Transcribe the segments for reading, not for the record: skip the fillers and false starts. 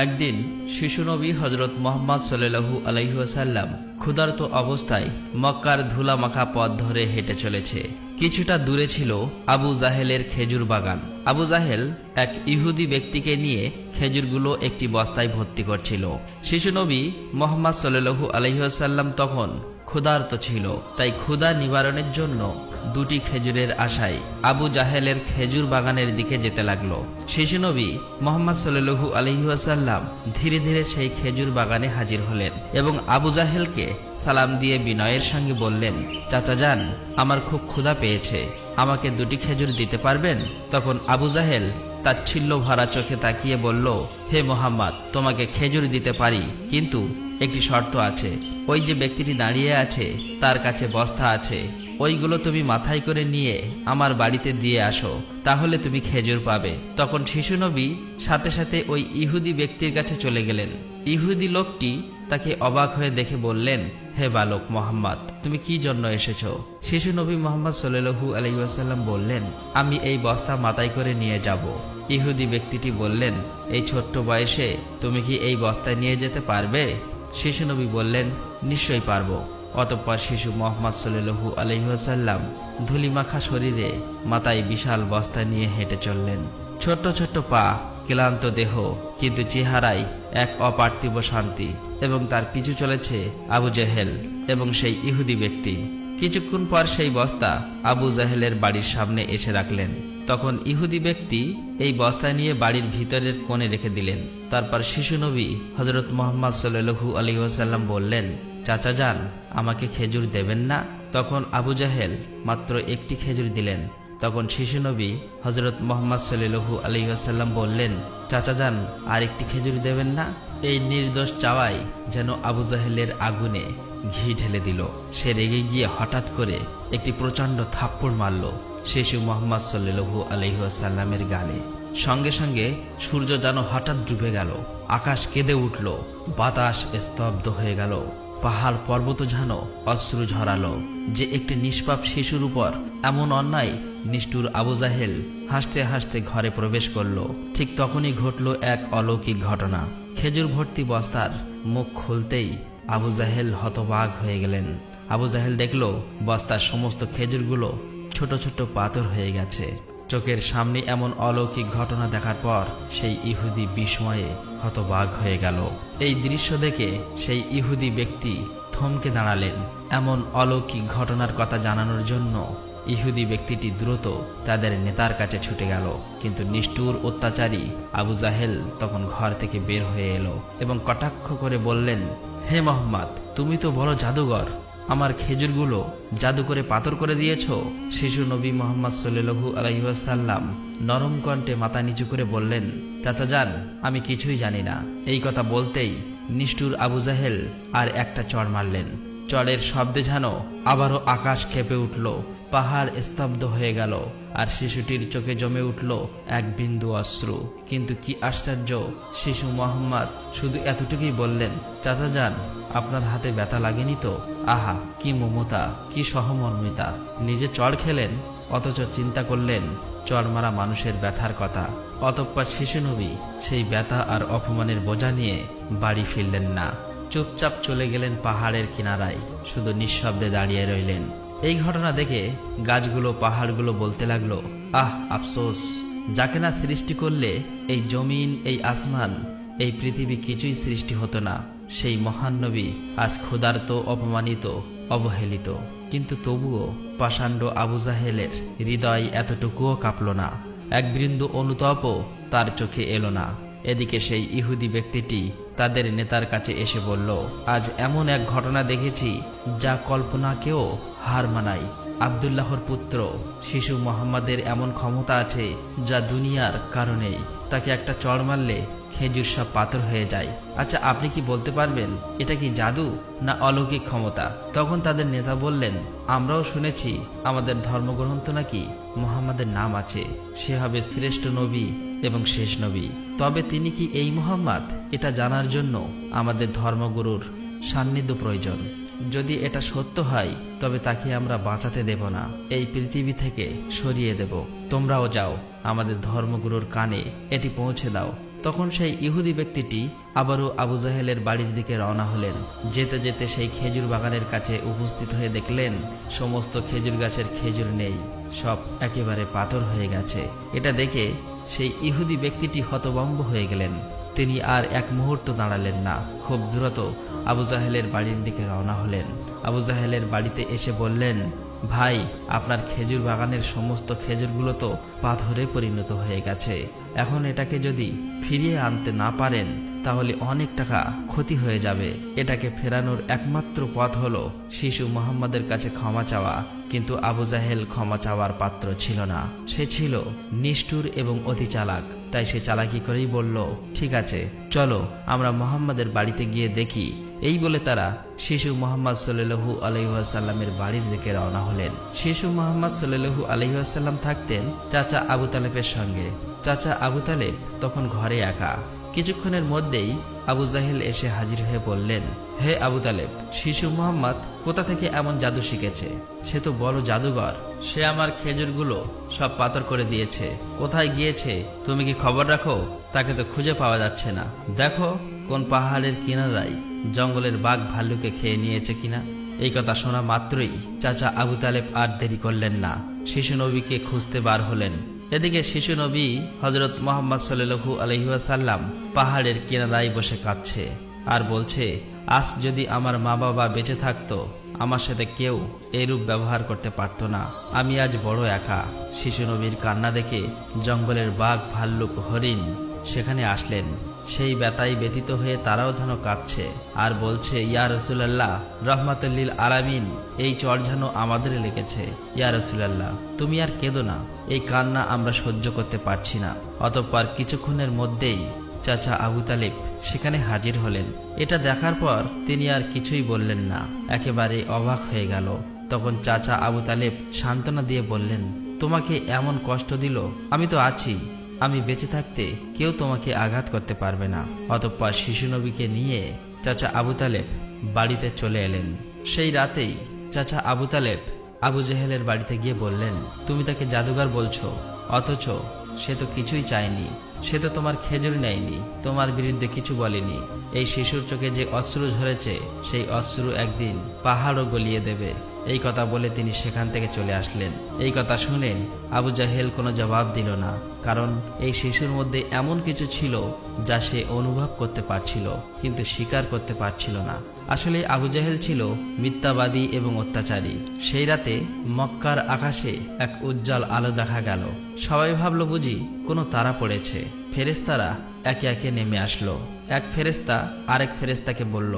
একদিন শিশু নবী হজরত মুহাম্মদ সাল্লাল্লাহু আলাইহি ওয়াসাল্লাম ক্ষুধার্ত অবস্থায় মক্কার ধুলামাখা পথ ধরে হেঁটে চলেছে। কিছুটা দূরে ছিল আবু জাহেলের খেজুর বাগান। আবু জাহেল এক ইহুদি ব্যক্তিকে নিয়ে খেজুরগুলো একটি বস্তায় ভর্তি করছিল। শিশু নবী মুহাম্মদ সাল্লাল্লাহু আলাইহি ওয়াসাল্লাম তখন ক্ষুধার্ত ছিল, তাই ক্ষুধা নিবারণের জন্য দুটি খেজুরের আশায় আবু জাহেলের খেজুর বাগানের দিকে যেতে লাগলো। শিশু নবী মুহাম্মদ সাল্লাল্লাহু আলাইহি ওয়াসাল্লাম ধীরে ধীরে সেই খেজুর বাগানে হাজির হলেন এবং আবু জাহেলকে সালাম দিয়ে বিনয়ের সঙ্গে বললেন, চাচা যান, আমার খুব ক্ষুধা পেয়েছে, আমাকে দুটি খেজুর দিতে পারবেন? তখন আবু জাহেল তাচ্ছিল্য ভরা চোখে তাকিয়ে বলল, হে মুহাম্মদ, তোমাকে খেজুর দিতে পারি, কিন্তু একটি শর্ত আছে। ওই যে ব্যক্তিটি দাঁড়িয়ে আছে তার কাছে বস্তা আছে, ওইগুলো তুমি মাথায় করে নিয়ে আমার বাড়িতে দিয়ে আসো, তাহলে তুমি খেজুর পাবে। তখন শিশু নবী সাথে সাথে ওই ইহুদি ব্যক্তির কাছে চলে গেলেন। ইহুদি লোকটি তাকে অবাক হয়ে দেখে বললেন, হে বালক মুহাম্মদ, তুমি কি জন্য এসেছো? শিশু নবী মুহাম্মদ সাল্লাল্লাহু আলাইহি ওয়াসাল্লাম বললেন, আমি এই বস্তা মাথায় করে নিয়ে যাব। ইহুদি ব্যক্তিটি বললেন, এই ছোট্ট বয়সে তুমি কি এই বস্তায় নিয়ে যেতে পারবে? শিশু নবী বললেন, নিশ্চয়ই পারবো। অতঃপর শিশু মুহাম্মদ সাল্লাল্লাহু আলাইহি ওয়াসাল্লাম ধুলিমাখা শরীরে মাথায় বিশাল বস্তা নিয়ে হেঁটে চললেন। ছোট্ট ছোট্ট পা, ক্লান্ত দেহ, কিন্তু চেহারায় এক অপার্থিব শান্তি। এবং তার পিছু চলেছে আবু জাহেল এবং সেই ইহুদি ব্যক্তি। কিছুক্ষণ পর সেই বস্তা আবু জাহেলের বাড়ির সামনে এসে রাখলেন। তখন ইহুদি ব্যক্তি এই বস্তা নিয়ে বাড়ির ভিতরের কোণে রেখে দিলেন। তারপর শিশু নবী হযরত মুহাম্মদ সাল্লাল্লাহু আলাইহি ওয়াসাল্লাম বললেন, চাচা যান, আমাকে খেজুর দেবেন না? তখন আবু জাহেল মাত্র একটি খেজুর দিলেন। তখন শিশু নবী হযরত মুহাম্মদ সাল্লাল্লাহু আলাইহি ওয়াসাল্লাম বললেন, চাচা যান, আর একটি খেজুর দেবেন না? এই নির্দোষ চাওয়াই যেন আবু জাহেলের আগুনে ঘি ঢেলে দিল। সে রেগে গিয়ে হঠাৎ করে একটি প্রচণ্ড থাপ্পড় মারল শিশু মুহাম্মদ সাল্লাল্লাহু আলাইহি ওয়াসাল্লামের গালে। সঙ্গে সঙ্গে সূর্য যেন হঠাৎ ডুবে গেল, আকাশ কেঁদে উঠল, বাতাস স্তব্ধ হয়ে গেল, পাহাড় পর্বত যেন অশ্রু ঝরালো। যে একটি নিষ্পাপ শিশুর উপর এমন অন্যায়! নিষ্ঠুর আবু জাহেল হাসতে হাসতে ঘরে প্রবেশ করল। ঠিক তখনই ঘটল এক অলৌকিক ঘটনা। খেজুর ভর্তি বস্তার মুখ খুলতেই আবু জাহেল হতবাক হয়ে গেলেন। আবু জাহেল দেখল বস্তার সমস্ত খেজুরগুলো ছোট ছোট পাথর হয়ে গেছে। চোখের সামনে এমন অলৌকিক ঘটনা দেখার পর সেই ইহুদি বিস্ময়ে হতবাক হয়ে গেল। এই দৃশ্য দেখে সেই ইহুদি ব্যক্তি থমকে দাঁড়ালেন। এমন অলৌকিক ঘটনার কথা জানানোর জন্য ইহুদি ব্যক্তিটি দ্রুত তাদের নেতার কাছে ছুটে গেল। কিন্তু নিষ্ঠুর অত্যাচারী আবু জাহেল তখন ঘর থেকে বের হয়ে এলো এবং কটাক্ষ করে বললেন, হে মুহাম্মদ, তুমি তো বড় জাদুঘর, আমার খেজুরগুলো জাদু করে পাথর করে দিয়েছ। শিশু নবী মুহাম্মদ সাল্লাল্লাহু আলাইহি ওয়াসাল্লাম নরম কণ্ঠে মাথা নিচু করে বললেন, চাচা যান, আমি কিছুই জানি না। এই কথা বলতেই নিষ্ঠুর আবু জাহেল আর একটা চড় মারলেন। চড়ের শব্দে যেন আবারও আকাশ কেঁপে উঠল, পাহাড় স্তব্ধ হয়ে গেল, আর শিশুটির চোখে জমে উঠল এক বিন্দু অশ্রু। কিন্তু কি আশ্চর্য, শিশু মুহাম্মদ শুধু এতটুকুই বললেন, চাচা যান, আপনার হাতে ব্যথা লাগেনি তো? আহা, কি মমতা, কি সহমর্মিতা! নিজে চড় খেলেন, অথচ চিন্তা করলেন চড় মারা মানুষের ব্যথার কথা। অতঃপর শিশু নবী সেই ব্যথা আর অপমানের বোঝা নিয়ে বাড়ি ফিরলেন না। চুপচাপ চলে গেলেন পাহাড়ের কিনারায়, শুধু নিঃশব্দে দাঁড়িয়ে রইলেন। এই ঘটনা দেখে গাছগুলো, পাহাড়গুলো বলতে লাগলো, আহ, আফসোস, যাকে না সৃষ্টি করলে এই জমিন, এই আসমান, এই পৃথিবী কিছুই সৃষ্টি হতো না। সেই মহান নবী আজ ক্ষুধার্ত, অপমানিত, অবহেলিত। কিন্তু তবুও পাষাণ্ড আবু জাহেলের হৃদয় এতটুকুও কাঁপল না, এক বিন্দু অনুতাপও তার চোখে এলো না। এদিকে সেই ইহুদি ব্যক্তিটি তাদের নেতার কাছে এসে বলল, আজ এমন এক ঘটনা দেখেছি যা কল্পনাকেও হার মানায়। আব্দুল্লাহর পুত্র শিশু মুহাম্মাদের এমন ক্ষমতা আছে যা দুনিয়ার কারণেই। তাকে একটা চড় মারলে খেজুর সব পাথর হয়ে যায়। আচ্ছা, আপনি কি বলতে পারবেন এটা কি জাদু না অলৌকিক ক্ষমতা? তখন তাদের নেতা বললেন, আমরাও শুনেছি আমাদের ধর্মগ্রন্থ নাকি মুহাম্মাদের নাম আছে, সে হবে শ্রেষ্ঠ নবী এবং শেষ নবী। তবে তিনি কি এই মুহাম্মদ, এটা জানার জন্য আমাদের ধর্মগুরুর সান্নিধ্য প্রয়োজন। যদি এটা সত্য হয় তবে তাকে আমরা বাঁচাতে দেব না, এই পৃথিবী থেকে সরিয়ে দেব। তোমরাও যাও, আমাদের ধর্মগুরুর কানে এটি পৌঁছে দাও। তখন সেই ইহুদি ব্যক্তিটি আবারও আবু জাহেলের বাড়ির দিকে রওনা হলেন। যেতে যেতে সেই খেজুর বাগানের কাছে উপস্থিত হয়ে দেখলেন সমস্ত খেজুর গাছের খেজুর নেই, সব একেবারে পাথর হয়ে গেছে। এটা দেখে সেই ইহুদি ব্যক্তিটি হতভম্ব হয়ে গেলেন। তিনি আর এক মুহূর্ত দাঁড়ালেন না, খুব দ্রুত আবু জাহেলের বাড়ির দিকে রওনা হলেন। আবু জাহেলের বাড়িতে এসে বললেন, ভাই, আপনার খেজুর বাগানের সমস্ত খেজুরগুলো তো পাথরে পরিণত হয়ে গেছে। এখন এটাকে যদি ফিরিয়ে আনতে না পারেন তাহলে অনেক টাকা ক্ষতি হয়ে যাবে। এটাকে ফেরানোর একমাত্র পথ হলো শিশু মুহাম্মাদের কাছে ক্ষমা চাওয়া। কিন্তু আবু জাহেল ক্ষমা চাওয়ার পাত্র ছিল না। সে ছিল নিষ্ঠুর এবং অতি চালাক। তাই সে চালাকি করেই বলল, ঠিক আছে, চলো আমরা মুহাম্মাদের বাড়িতে গিয়ে দেখি। এই বলে তারা শিশু মুহাম্মদ সাল্লাল্লাহু আলাইহি ওয়াসাল্লামের বাড়ির দিকে রওনা হলেন। শিশু মুহাম্মদ সাল্লাল্লাহু আলাইহি ওয়াসাল্লাম থাকতেন চাচা আবু তালেবের সঙ্গে। চাচা আবু তালেব তখন ঘরে একা। কিছুক্ষণের মধ্যেই আবু জাহেল এসে হাজির হয়ে বললেন, হে আবু তালেব, শিশু মুহাম্মদ কোথা থেকে এমন জাদু শিখেছে? সে তো বড় জাদুঘর। সে আমার খেজুরগুলো সব পাথর করে দিয়েছে। কোথায় গিয়েছে তুমি কি খবর রাখো? তাকে তো খুঁজে পাওয়া যাচ্ছে না। দেখো কোন পাহাড়ের কিনারায় জঙ্গলের বাঘ ভাল্লুকে খেয়ে নিয়েছে কিনা। এই কথা শোনা মাত্রই চাচা আবু তালেব আর দেরি করলেন না, শিশু নবীকে খুঁজতে বার হলেন। এদিকে শিশু নবী হযরত মুহাম্মদ সাল্লাল্লাহু আলাইহি ওয়াসাল্লাম পাহাড়ের কিনারায় বসে কাঁদছে আর বলছে, আজ যদি আমার মা বাবা বেঁচে থাকতো আমার সাথে কেউ এরূপ ব্যবহার করতে পারত না। আমি আজ বড় একা। শিশু নবীর কান্না দেখে জঙ্গলের বাঘ ভাল্লুক হরিণ সেখানে আসলেন। সেই ব্যথায় ব্যতীত হয়ে তারাও যেন কাঁদছে আর বলছে, ইয়া রাসূলুল্লাহ, রাহমাতুল লিল আলামিন, এই চর যেন আমাদের লেগেছে। ইয়া রাসূলুল্লাহ, তুমি আর কেঁদো না, এই কান্না আমরা সহ্য করতে পারছি না। অতঃপর কিছুক্ষণের মধ্যেই চাচা আবু তালেব সেখানে হাজির হলেন। এটা দেখার পর তিনি আর কিছুই বললেন না, একেবারে অবাক হয়ে গেল। তখন চাচা আবু তালেব সান্ত্বনা দিয়ে বললেন, তোমাকে এমন কষ্ট দিল, আমি তো আছি। আমি বেঁচে থাকতে কেউ তোমাকে আঘাত করতে পারবে না। অতঃপর শিশু নবীকে নিয়ে চাচা আবু তালেব বাড়িতে চলে এলেন। সেই রাতেই চাচা আবু তালেব আবু জেহেলের বাড়িতে গিয়ে বললেন, তুমি তাকে জাদুঘর বলছো, অথচ সে তো কিছুই চায়নি। সে তো তোমার খেজুর নেয়নি, তোমার বিরুদ্ধে কিছু বলেনি। এই শিশুর চোখে যে অশ্রু ঝরেছে সেই অশ্রু একদিন পাহাড়ও গলিয়ে দেবে। এই কথা বলে তিনি সেখান থেকে চলে আসলেন। এই কথা শুনে আবু জাহেল কোনো জবাব দিল না, কারণ এই শিশুর মধ্যে এমন কিছু ছিল যা সে অনুভব করতে পারছিল কিন্তু স্বীকার করতে পারছিল না। আসলে আবু জাহেল ছিল মিথ্যাবাদী এবং অত্যাচারী। সেই রাতে মক্কার আকাশে এক উজ্জ্বল আলো দেখা গেল। সবাই ভাবল বুঝি কোনো তারা পড়েছে। ফেরেশতারা একে একে নেমে আসলো। এক ফেরেশতা আরেক ফেরেশতাকে বলল,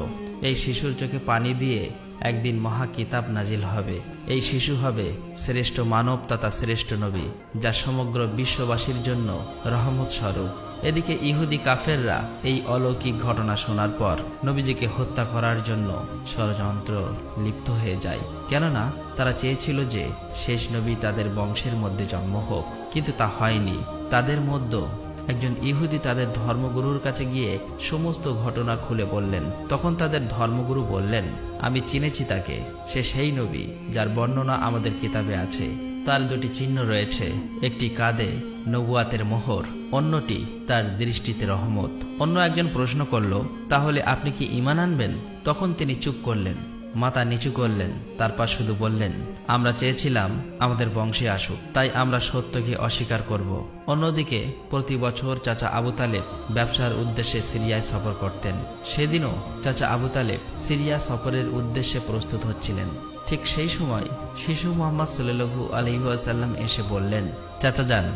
এই শিশুর চোখে পানি দিয়ে একদিন মহা কিতাব নাজিল হবে। এই শিশু হবে শ্রেষ্ঠ মানব তথা শ্রেষ্ঠ নবী, যা সমগ্র বিশ্ববাসীর জন্য রহমত স্বরূপ। এদিকে ইহুদি কাফেররা এই অলৌকিক ঘটনা শোনার পর নবীজিকে হত্যা করার জন্য ষড়যন্ত্র লিপ্ত হয়ে যায়। কেননা তারা চেয়েছিল যে শেষ নবী তাদের বংশের মধ্যে জন্ম হোক, কিন্তু তা হয়নি। তাদের মধ্যে একজন ইহুদি তাদের ধর্মগুরুর কাছে গিয়ে সমস্ত ঘটনা খুলে বললেন। তখন তাদের ধর্মগুরু বললেন, আমি চিনেছি তাকে, সে সেই নবী যার বর্ণনা আমাদের কিতাবে আছে। তার দুটি চিহ্ন রয়েছে, একটি কাঁধে নবুয়াতের মোহর, অন্যটি তার দৃষ্টিতে রহমত। অন্য একজন প্রশ্ন করল, তাহলে আপনি কি ঈমান আনবেন? তখন তিনি চুপ করলেন, মাথা নিচু করলেন, তারপর শুধু বললেন, আমরা চেয়েছিলাম আমাদের বংশে আসুক, তাই আমরা সত্যকে অস্বীকার করব। অন্যদিকে প্রতি বছর চাচা আবু তালেব ব্যবসার উদ্দেশ্যে সিরিয়ায় সফর করতেন। সেদিনও চাচা আবু তালেব সিরিয়া সফরের উদ্দেশ্যে প্রস্তুত হচ্ছিলেন। ঠিক সেই সময় শিশু মুহাম্মদ সাল্লাল্লাহু আলাইহি ওয়াসাল্লাম এসে বললেন, চাচা যান,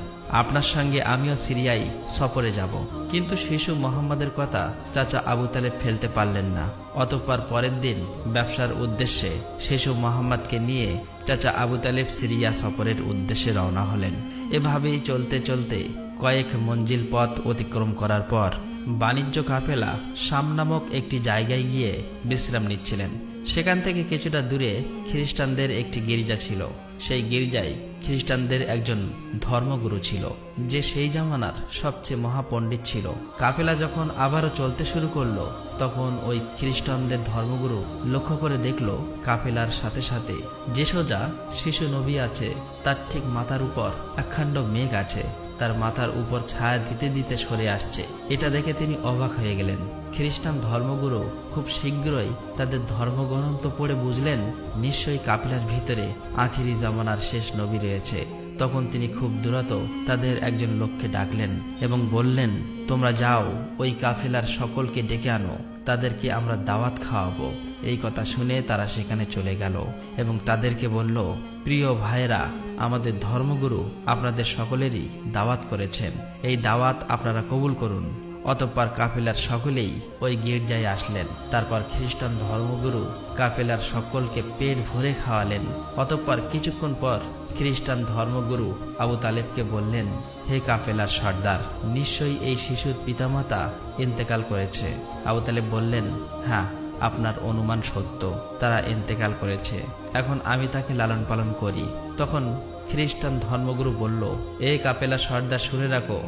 আপনার সঙ্গে আমিও সিরিয়ায় সফরে যাব। কিন্তু শিশু মুহাম্মাদের কথা চাচা আবু তালেব ফেলতে পারলেন না। অতঃপর পরের দিন ব্যবসার উদ্দেশ্যে শিশু মুহাম্মাদকে নিয়ে চাচা আবু তালেব সিরিয়া সফরের উদ্দেশ্যে রওনা হলেন। এভাবেই চলতে চলতে কয়েক মঞ্জিল পথ অতিক্রম করার পর বাণিজ্য কাফেলা শাম নামক একটি জায়গায় গিয়ে বিশ্রাম নিচ্ছিলেন। সেখান থেকে কিছুটা দূরে খ্রিস্টানদের একটি গির্জা ছিল। সেই গির্জায় খ্রিস্টানদের একজন ধর্মগুরু ছিল, যে সেই জামানার সবচেয়ে মহাপণ্ডিত ছিল। কাফেলা যখন আবারও চলতে শুরু করলো, তখন ওই খ্রিস্টানদের ধর্মগুরু লক্ষ্য করে দেখল কাফেলার সাথে সাথে যে সোজা শিশু নবী আছে তার ঠিক মাথার উপর একখণ্ড মেঘ আছে। তার মাথার উপর ছায়া দিতে দিতে সরে আসছে। এটা দেখে তিনি অবাক হয়ে গেলেন। খ্রিস্টান ধর্মগুরু খুব শীঘ্রই তাদের ধর্মগ্রন্থ পড়ে বুঝলেন নিশ্চয়ই কাফেলার ভিতরে আখিরি জামানার শেষ নবী রয়েছে। তখন তিনি খুব দ্রুত তাদের একজন লোককে ডাকলেন এবং বললেন, তোমরা যাও, ওই কাফেলার সকলকে ডেকে আনো, তাদেরকে আমরা দাওয়াত খাওয়াবো। এই কথা শুনে তারা সেখানে চলে গেল এবং তাদেরকে বলল, প্রিয় ভাইরা, আমাদের ধর্মগুরু আপনাদের সকলেরই দাওয়াত করেছেন, এই দাওয়াত আপনারা কবুল করুন। অতঃপর কাফেলার সকলেই ওই গির্জায় আসলেন। তারপর খ্রিস্টান ধর্মগুরু কাফেলার সকলকে পেট ভরে খাওয়ালেন। অতঃপর কিছুক্ষণ পর খ্রিস্টান ধর্মগুরু আবু তালেবকে বললেন, হে কাফেলার সর্দার, নিশ্চয়ই এই শিশুর পিতামাতা ইন্তেকাল করেছে। আবু তালেব বললেন, হ্যাঁ, আপনার অনুমান সত্য, তারা ইন্তেকাল করেছে। এখন আমি তাকে লালন পালন করি। তখন খ্রিস্টান ধর্মগুরু বলল, এই কাফেলার সর্দার, শুনে রাখো,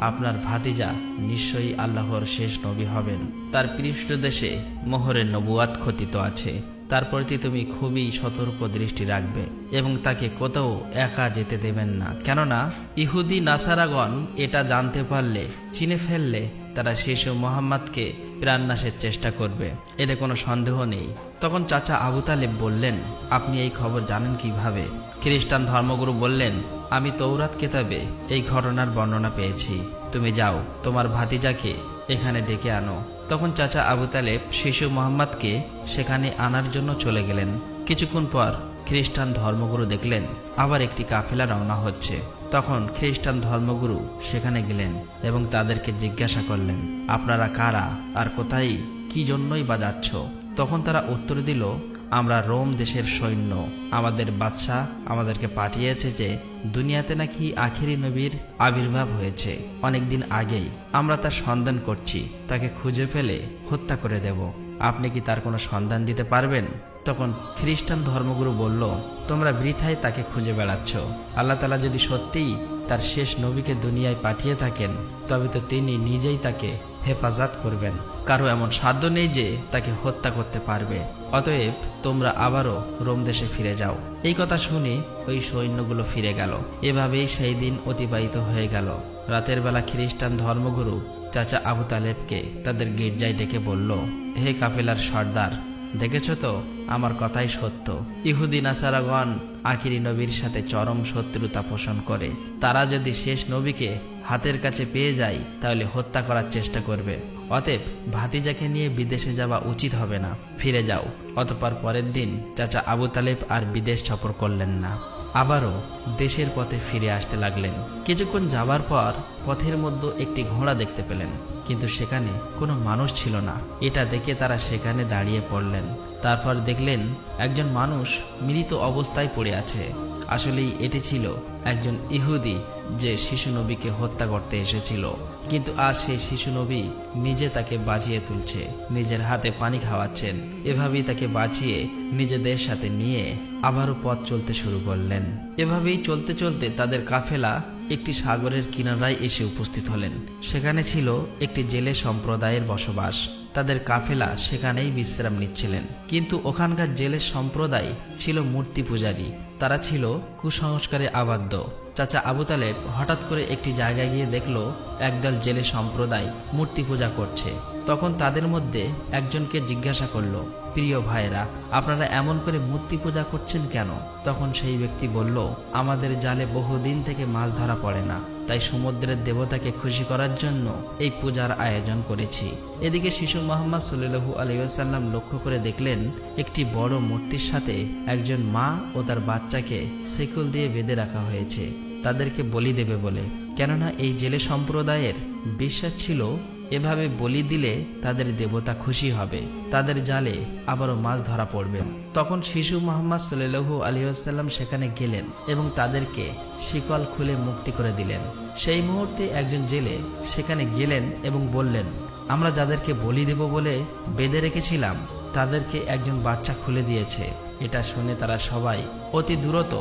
আপনার ভাতিজা নিশ্চয়ই আল্লাহর শেষ নবী হবেন। তার পৃষ্ঠদেশে মোহরের নবুয়াত খচিত আছে। তার প্রতি তুমি খুবই সতর্ক দৃষ্টি রাখবে এবং তাকে কোথাও একা যেতে দেবেন না। কেননা ইহুদি নাসারাগণ এটা জানতে পারলে, চিনে ফেললে, তারা শিশু মোহাম্মদকে প্রাণনাশের চেষ্টা করবে, এতে কোনো সন্দেহ নেই। তখন চাচা আবু তালেব বললেন, আপনি এই খবর জানেন কিভাবে? খ্রিস্টান ধর্মগুরু বললেন, আমি তৌরাত কিতাবে এই ঘটনার বর্ণনা পেয়েছি। তুমি যাও, তোমার ভাতিজাকে এখানে ডেকে আনো। তখন চাচা আবু তালেব শিশু মোহাম্মদকে সেখানে আনার জন্য চলে গেলেন। কিছুক্ষণ পর খ্রিস্টান ধর্মগুরু দেখলেন আবার একটি কাফেলা রওনা হচ্ছে। তখন খ্রিস্টান ধর্মগুরু সেখানে গেলেন এবং তাদেরকে জিজ্ঞাসা করলেন, আপনারা কারা আর কোথায়, কি জন্যই বা যাচ্ছ? তখন তারা উত্তর দিল, আমরা রোম দেশের সৈন্য, আমাদের বাদশাহ আমাদেরকে পাঠিয়েছে যে দুনিয়াতে নাকি আখিরি নবীর আবির্ভাব হয়েছে অনেকদিন আগেই। আমরা তার সন্ধান করছি, তাকে খুঁজে ফেলে হত্যা করে দেব। আপনি কি তার কোনো সন্ধান দিতে পারবেন? তখন খ্রিস্টান ধর্মগুরু বলল, তোমরা বৃথায় তাকে খুঁজে বেড়াচ্ছ। আল্লাহ তাআলা যদি সত্যিই তার শেষ নবীকে দুনিয়ায় পাঠিয়ে থাকেন, তবে তো তিনি নিজেই তাকে হেফাজত করবেন। কারো এমন সাধ্য নেই যে তাকে হত্যা করতে পারবে। অতএব তোমরা আবারও রোম দেশে ফিরে যাও। এই কথা শুনে ওই সৈন্যগুলো ফিরে গেল। এভাবেই সেই দিন অতিবাহিত হয়ে গেল। রাতের বেলা খ্রিস্টান ধর্মগুরু চাচা আবু তালেবকে তাদের গির্জায় ডেকে বলল, হে কাফেলার সর্দার, দেখেছ তো, আমার কথাই সত্য। ইহুদি নাসারাগণ আখিরি নবীর সাথে চরম শত্রুতা পোষণ করে। তারা যদি শেষ নবীকে হাতের কাছে পেয়ে যায় তাহলে হত্যা করার চেষ্টা করবে। অতএব ভাতিজাকে নিয়ে বিদেশে যাওয়া উচিত হবে না, ফিরে যাও। অতঃপর পরের দিন চাচা আবু তালেব আর বিদেশ সফর করলেন না, আবারও দেশের পথে ফিরে আসতে লাগলেন। কিছুক্ষণ যাবার পর পথের মধ্যে একটি ঘোড়া দেখতে পেলেন, কিন্তু সেখানে কোনো মানুষ ছিল না। এটা দেখে তারা সেখানে দাঁড়িয়ে পড়লেন। তারপর দেখলেন একজন মানুষ মৃত অবস্থায় পড়ে আছে। আসলেই এটি ছিল একজন ইহুদি যে শিশু নবীকে হত্যা করতে এসেছিল। কিন্তু আজ সেই শিশু নবী নিজে তাকে বাঁচিয়ে তুলছে, নিজের হাতে পানি খাওয়াচ্ছেন। এভাবেই তাকে বাঁচিয়ে নিজেদের সাথে নিয়ে আবারও পথ চলতে শুরু করলেন। এভাবেই চলতে চলতে তাদের কাফেলা একটি সাগরের কিনারায় এসে উপস্থিত হলেন। সেখানে ছিল একটি জেলে সম্প্রদায়ের বসবাস। তাদের কাফেলা সেখানেই বিশ্রাম নিচ্ছিলেন। কিন্তু ওখানকার জেলে সম্প্রদায় ছিল মূর্তি পূজারী। তারা ছিল কুসংস্কারে আবদ্ধ। চাচা আবু তালেব হঠাৎ করে একটি জায়গায় গিয়ে দেখল একদল জেলে সম্প্রদায় মূর্তি পূজা করছে। তখন তাদের মধ্যে একজনকে জিজ্ঞাসা করল, প্রিয় ভাইরা, আপনারা এমন করে মূর্তি পূজা করছেন কেন? তখন সেই ব্যক্তি বলল, আমাদের জালে বহুদিন থেকে মাছ ধরা পড়ে না, তাই সমুদ্রের দেবতাকে খুশি করার জন্য এই পূজার আয়োজন করেছি। এদিকে শিশু মোহাম্মদ সাল্লাল্লাহু আলাইহি ওয়াসাল্লাম লক্ষ্য করে দেখলেন একটি বড় মূর্তির সাথে একজন মা ও তার বাচ্চাকে শিকল দিয়ে বেঁধে রাখা হয়েছে, তাদেরকে বলি দেবে বলে। কেননা এই জেলে সম্প্রদায়ের বিশ্বাস ছিল এভাবে বলি দিলে তাদের দেবতা খুশি হবে, তাদের জালে আবারও মাছ ধরা পড়বে। তখন শিশু মোহাম্মদ সাল্লাল্লাহু আলাইহি ওয়াসাল্লাম সেখানে গেলেন এবং তাদেরকে শিকল খুলে মুক্তি করে দিলেন। সেই মুহূর্তে একজন জেলে সেখানে গেলেন এবং বললেন, আমরা যাদেরকে বলি দেব বলে বেঁধে রেখেছিলাম তাদেরকে একজন বাচ্চা খুলে দিয়েছে। এটা শুনে তারা সবাই অতি দ্রুত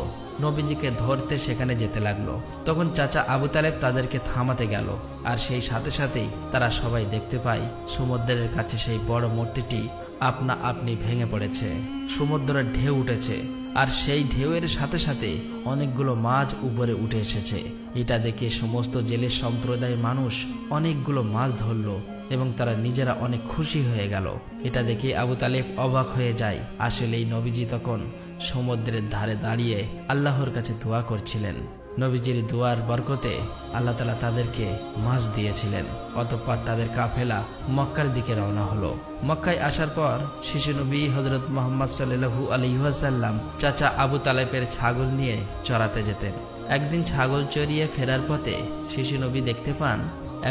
নবীজিকে ধরতে সেখানে যেতে লাগলো। তখন চাচা আবু তালেব তাদেরকে থামাতে গেল, আর সেই সাথে সাথেই তারা সবাই দেখতে পায় সমুদ্রের কাছে সেই বড় মূর্তিটি আপনা আপনি ভেঙে পড়েছে। সমুদ্রের ঢেউ উঠেছে আর সেই ঢেউয়ের সাথে সাথে অনেকগুলো মাছ উপরে উঠে এসেছে। এটা দেখে সমস্ত জেলে সম্প্রদায়ের মানুষ অনেকগুলো মাছ ধরলো এবং তারা নিজেরা অনেক খুশি হয়ে গেল। এটা দেখে আবু তালেব অবাক হয়ে যায়। আসলেই নবীজি তখন সমুদ্রের ধারে দাঁড়িয়ে আল্লাহর কাছে দোয়া করছিলেন। নবীজির দোয়ার বরকতে আল্লাহ তাআলা তাদেরকে মাছ দিয়েছিলেন। অতঃপর তাদের কাফেলা মক্কার দিকে রওনা হলো। মক্কায় আসার পর শিশু নবী হযরত মুহাম্মদ সাল্লাল্লাহু আলাইহি ওয়াসাল্লাম চাচা আবু তালেবের ছাগল নিয়ে চড়াতে যেতেন। একদিন ছাগল চড়িয়ে ফেরার পথে শিশু নবী দেখতে পান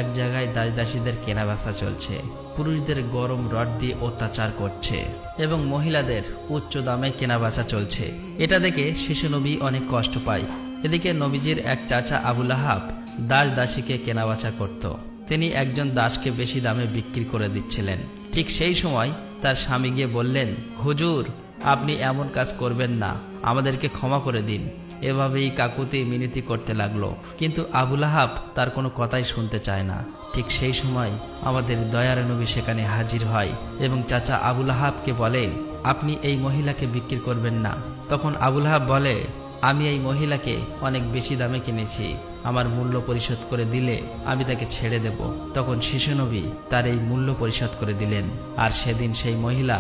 এক জায়গায় দাসদাসীদের কেনাবেচা চলছে। পুরুষদের গরম রড দিয়ে অত্যাচার করছে এবং মহিলাদের উচ্চ দামে কেনাবেচা চলছে। এটা দেখে শিশু নবী অনেক কষ্ট পায়। এদিকে নবীজির এক চাচা আবু লাহাব দাসীকে কেনাবেচা করত। তিনি একজন দাসকে বেশি দামে বিক্রি করে দিচ্ছিলেন। ঠিক সেই সময় তার স্বামী গিয়ে বললেন, হুজুর, আপনি এমন কাজ করবেন না, আমাদেরকে ক্ষমা করে দিন। এভাবেই কাকুতি মিনতি করতে লাগলো, কিন্তু আবু লাহাব তার কোনো কথাই শুনতে চায় না। ঠিক সেই সময় আমাদের দয়ার নবী সেখানে হাজির হয় এবং চাচা আবু লাহাবকে বলে, আপনি এই মহিলাকে বিক্রি করবেন না। তখন আবু লাহাব বলে, আমি এই মহিলাকে অনেক বেশি দামে কিনেছি, আমার মূল্য পরিশোধ করে দিলে আমি তাকে ছেড়ে দেব। তখন শিশু নবী তার এই মূল্য পরিশোধ করে দিলেন, আর সেদিন সেই মহিলা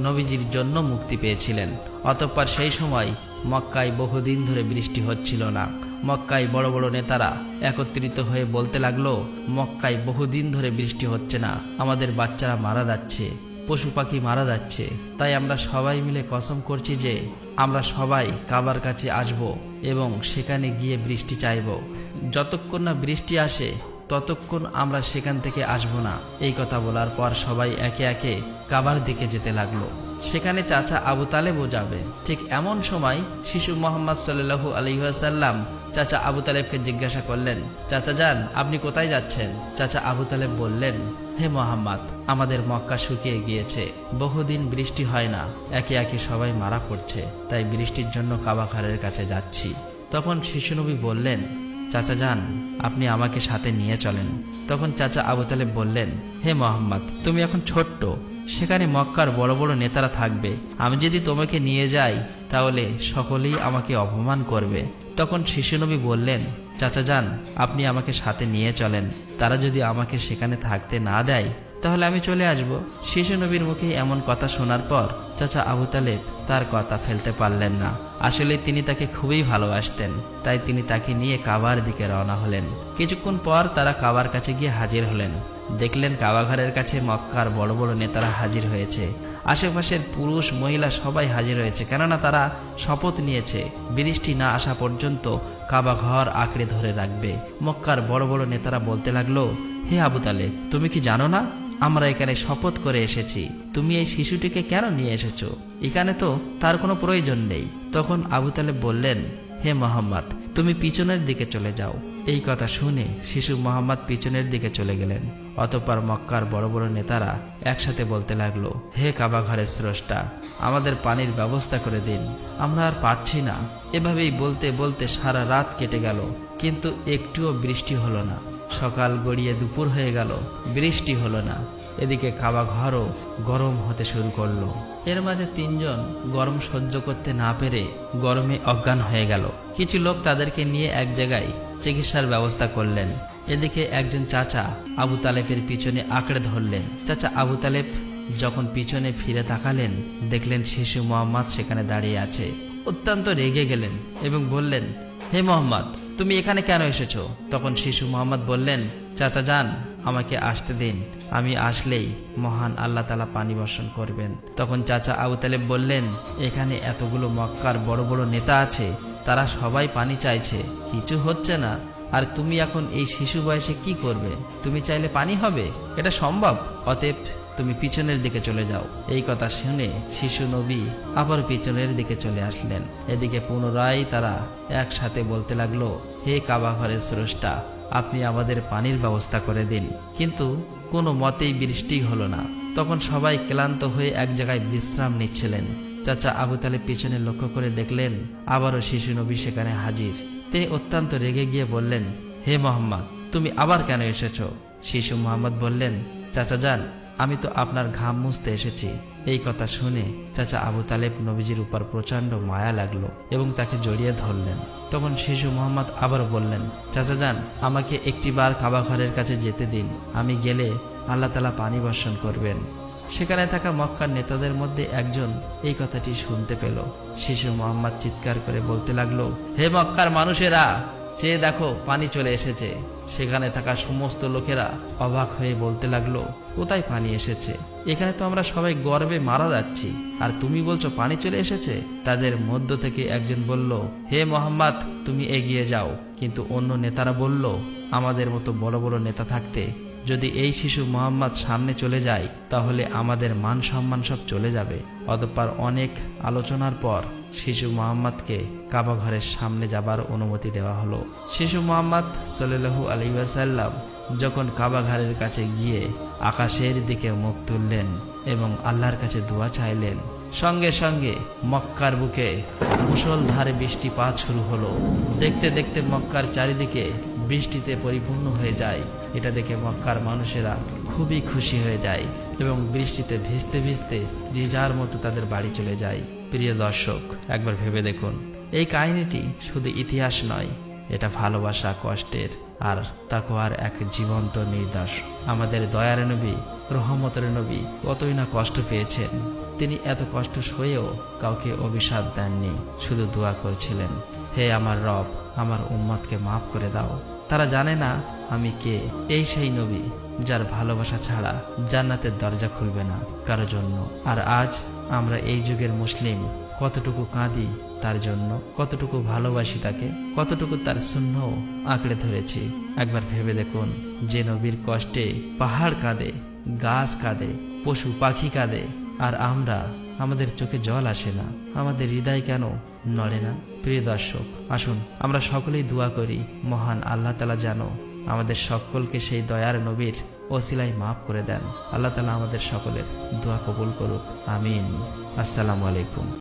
নবীজির জন্য মুক্তি পেয়েছিলেন। অতঃপর সেই সময় মক্কায় বহুদিন ধরে বৃষ্টি হচ্ছিল না। মক্কায় বড় বড় নেতারা একত্রিত হয়ে বলতে লাগলো, মক্কায় বহুদিন ধরে বৃষ্টি হচ্ছে না, আমাদের বাচ্চারা মারা যাচ্ছে, পশু পাখি মারা যাচ্ছে। তাই আমরা সবাই মিলে কসম করছি যে আমরা সবাই কাবার কাছে আসব এবং সেখানে গিয়ে বৃষ্টি চাইব। যতক্ষণ না বৃষ্টি আসে ততক্ষণ আমরা সেখান থেকে আসব না। এই কথা বলার পর সবাই একে একে কাবার দিকে যেতে লাগলো। সেখানে চাচা আবু তালেবও যাবে। ঠিক এমন সময় শিশু মুহাম্মদ সাল্লাল্লাহু আলাইহি ওয়াসাল্লাম চাচা আবু তালেবকে জিজ্ঞাসা করলেন, চাচা যান, আপনি কোথায় যাচ্ছেন? চাচা আবু তালেব বললেন, হে মুহাম্মদ, আমাদের মক্কা শুকিয়ে গিয়েছে, বহুদিন বৃষ্টি হয় না, একে একে সবাই মারা পড়ছে, তাই বৃষ্টির জন্য কাবা ঘরের কাছে যাচ্ছি। তখন শিশু নবী বললেন, চাচা যান, আপনি আমাকে সাথে নিয়ে চলেন। তখন চাচা আবু তালেব বললেন, হে মুহাম্মদ, তুমি এখন ছোট্ট, সেখানে মক্কার বড় বড় নেতারা থাকবে, আমি যদি তোমাকে নিয়ে যাই তাহলে সকলেই আমাকে অপমান করবে। তখন শিশু নবী বললেন, চাচা যান, আপনি আমাকে সাথে নিয়ে চলেন, তারা যদি আমাকে সেখানে থাকতে না দেয় তাহলে আমি চলে আসব। শিশু নবীর মুখে এমন কথা শোনার পর চাচা আবু তালেব তার কথা ফেলতে পারলেন না। আসলে তিনি তাকে খুবই ভালোবাসতেন, তাই তিনি তাকে নিয়ে কাবার দিকে রওনা হলেন। কিছুক্ষণ পর তারা কাবার কাছে গিয়ে হাজির হলেন। দেখলেন কাবাঘরের কাছে মক্কার বড় বড় নেতারা হাজির হয়েছে। আশেপাশের পুরুষ মহিলা সবাই হাজির হয়েছে, কেননা তারা শপথ নিয়েছে বৃষ্টি না আসা পর্যন্ত কাবাঘর আঁকড়ে ধরে রাখবে। মক্কার বড় বড় নেতারা বলতে লাগলো, হে আবু তালেব, তুমি কি জানো না আমরা এখানে শপথ করে এসেছি, তুমি এই শিশুটিকে কেন নিয়ে এসেছো? এখানে তো তার কোনো প্রয়োজন নেই। তখন আবু তালেব বললেন, হে মুহাম্মদ, তুমি পিছনের দিকে চলে যাও। এই কথা শুনে শিশু মুহাম্মদ পিছনের দিকে চলে গেলেন। অতঃপর মক্কার বড় বড় নেতারা একসাথে বলতে লাগলো, হে কাবা ঘরের স্রষ্টা, আমাদের পানির ব্যবস্থা করে দিন, আমরা আর পারছি না। এভাবেই বলতে বলতে সারা রাত কেটে গেল, কিন্তু একটুও বৃষ্টি হলো না। সকাল গড়িয়ে দুপুর হয়ে গেল, বৃষ্টি হলো না। এদিকে কাবা ঘরও গরম হতে শুরু করলো। এর মাঝে তিনজন গরম সহ্য করতে না পেরে গরমে অজ্ঞান হয়ে গেল। কিছু লোক তাদেরকে নিয়ে এক জায়গায় চিকিৎসার ব্যবস্থা করলেন। এদিকে একজন চাচা আবু তালেবের পিছনে আঁকড়ে ধরলেন। চাচা আবু তালেব যখন পিছনে ফিরে তাকালেন, দেখলেন শিশু মুহাম্মদ সেখানে দাঁড়িয়ে আছে। অত্যন্ত রেগে গেলেন এবং বললেন, হে মুহাম্মদ, তুমি এখানে কেন এসেছো? তখন শিশু মুহাম্মদ বললেন, চাচা যান, আমাকে আসতে দিন, আমি আসলেই মহান আল্লাহ তাআলা পানি বর্ষণ করবেন। তখন চাচা আবু তালেব বললেন, এখানে এতগুলো মক্কার বড় বড় নেতা আছে, তারা সবাই পানি চাইছে, কিছু হচ্ছে না, আর তুমি এখন এই শিশু বয়সে কি করবে? তুমি চাইলে পানি হবে? এটা সম্ভব? অতএব তুমি পিছনের দিকে চলে যাও। এই কথা শুনে শিশু নবী আবার পিছনের দিকে চলে আসলেন। এদিকে পুনরায় তারা একসাথে বলতে লাগলো, হে কাবা ঘরের স্রষ্টা, আপনি আমাদের পানির ব্যবস্থা করে দিন। কিন্তু কোনো মতেই বৃষ্টি হলো না। তখন সবাই ক্লান্ত হয়ে এক জায়গায় বিশ্রাম নিচ্ছিলেন। চাচা আবু তালেব পিছনে লক্ষ্য করে দেখলেন আবারও শিশু নবী সেখানে হাজির। তিনি অত্যন্ত রেগে গিয়ে বললেন, হে মুহাম্মদ, তুমি আবার কেন এসেছো? শিশু মুহাম্মদ বললেন, চাচা যান, আমি তো আপনার ঘাম মুছতে এসেছি। এই কথা শুনে চাচা আবু তালেব নবীজির উপর প্রচন্ড মায়া লাগলো এবং তাকে জড়িয়ে ধরলেন। তখন শিশু মোহাম্মদ আবার বললেন, চাচা যান, আমাকে একটিবার কাবা ঘরের কাছে যেতে দিন। আমি গেলে আল্লাহ তাআলা পানি বর্ষণ করবেন। সেখানে থাকা মক্কার নেতাদের মধ্যে একজন এই কথাটি শুনতে পেল। শিশু মোহাম্মদ চিৎকার করে বলতে লাগলো, হে মক্কার মানুষেরা, চেয়ে দেখো, পানি চলে এসেছে। সেখানে থাকা সমস্ত লোকেরা অবাক হয়ে বলতে লাগলো, কোথায় পানি এসেছে? এখানে তো আমরা সবাই গর্বে মারা যাচ্ছি, আর তুমি বলছো পানি চলে এসেছে? তাদের মধ্য থেকে একজন বলল, হে মোহাম্মদ, তুমি এগিয়ে যাও। কিন্তু অন্য নেতারা বলল, আমাদের মতো বড় বড় নেতা থাকতে যদি এই শিশু মোহাম্মদ সামনে চলে যায় তাহলে আমাদের মান সম্মান সব চলে যাবে। অতঃপর অনেক আলোচনার পর শিশু মোহাম্মদকে কাবা ঘরের সামনে যাবার অনুমতি দেওয়া হলো। শিশু মোহাম্মদ সাল্লাল্লাহু আলাইহি ওয়াসাল্লাম যখন কাবা ঘরের কাছে গিয়ে আকাশের দিকে মুখ তুললেন এবং আল্লাহর কাছে দোয়া চাইলেন, সঙ্গে সঙ্গে মক্কার বুকে মুষলধারে বৃষ্টিপাত শুরু হলো। দেখতে দেখতে মক্কার চারিদিকে বৃষ্টিতে পরিপূর্ণ হয়ে যায়। এটা দেখে মক্কার মানুষেরা খুবই খুশি হয়ে যায় এবং বৃষ্টিতে ভিজতে ভিজতে যে যার মতো তাদের বাড়ি চলে যায়। প্রিয় দর্শক, একবার ভেবে দেখুন, এই কাহিনীটি শুধু ইতিহাস নয়, এটা ভালোবাসা, কষ্টের আর তাকওয়ার এক জীবন্ত নির্দেশ। আমাদের দয়ার নবী, রহমতের নবী কতই না কষ্ট পেয়েছেন। তিনি এত কষ্ট সয়েও কাউকে অভিশাপ দেননি, শুধু দোয়া করছিলেন, হে আমার রব, আমার উম্মতকে মাফ করে দাও। তারা জানে না আমি কে। এই সেই নবী যার ভালোবাসা ছাড়া জান্নাতের দরজা খুলবে না কারো জন্য। আর আজ আমরা এই যুগের মুসলিম কতটুকু কাঁদি তার জন্য, কতটুকু ভালোবাসি তাকে, কতটুকু তার সুন্নাহ আঁকড়ে ধরেছি। একবার ভেবে দেখুন, যে নবীর কষ্টে পাহাড় কাঁদে, গাছ কাঁদে, পশু পাখি কাঁদে, আর আমরা, আমাদের চোখে জল আসে না, আমাদের হৃদয় কেন নড়ে না? প্রিয় দর্শক, আসুন আমরা সকলেই দোয়া করি, মহান আল্লাহ তাআলা যেন আমাদের সকলকে সেই দয়ার নবীর ওসিলায় মাফ করে দেন। আল্লাহ তাআলা আমাদের সকলের দোয়া কবুল করুক, আমিন। আসসালামু আলাইকুম।